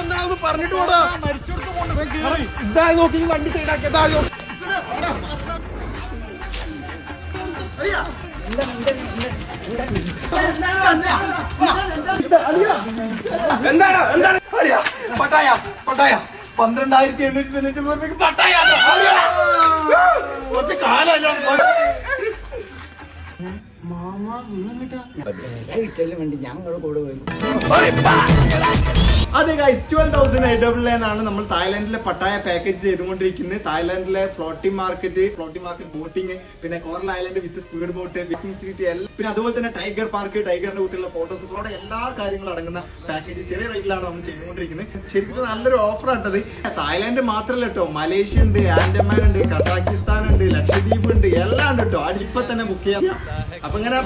എന്താണെന്ന് പറഞ്ഞിട്ട് പോടാ. ഇതാ നോക്കി വണ്ടി സൈഡാക്കിയതാ. എന്താണ് എന്താണ് പട്ടായ പട്ടായ 12,890 പട്ടായ കുറച്ച് കാലം വേണ്ടി ഞങ്ങൾ കൂടെ പോയി. അതെ ഗൈസ്, 12,899 ആണ് നമ്മൾ തായ്ലാന്റിലെ പട്ടായ പാക്കേജ് ചെയ്തുകൊണ്ടിരിക്കുന്നത്. തായ്ലാന്റിലെ ഫ്ലോട്ടിംഗ് മാർക്കറ്റ് ബോട്ടിംഗ്, പിന്നെ coral island with speed boat, വിത്തിംഗ് സ്ട്രീറ്റ് എല്ലാം, പിന്നെ അതുപോലെ തന്നെ ടൈഗർ പാർക്ക്, ടൈഗറിന്റെ കുട്ടികളുടെ ഫോട്ടോസ്, ഇവിടെ എല്ലാ കാര്യങ്ങളും അടങ്ങുന്ന പാക്കേജ് ചെറിയ റേറ്റിലാണ് നമ്മൾ ചെയ്തുകൊണ്ടിരിക്കുന്നത്. ശരിക്കും നല്ലൊരു ഓഫർ ആട്ടത്. തായ്ലാന്റ് മാത്രമല്ല കേട്ടോ, മലേഷ്യ ഉണ്ട്, ആൻഡമാൻ ഉണ്ട്, കസാക്കിസ്ഥാൻ ഉണ്ട്, ലക്ഷദ്വീപ് ഉണ്ട്, എല്ലാം ഉണ്ട് കേട്ടോ. അത് ഇപ്പൊ തന്നെ ബുക്ക് ചെയ്യാം. അപ്പൊ ഇങ്ങനെ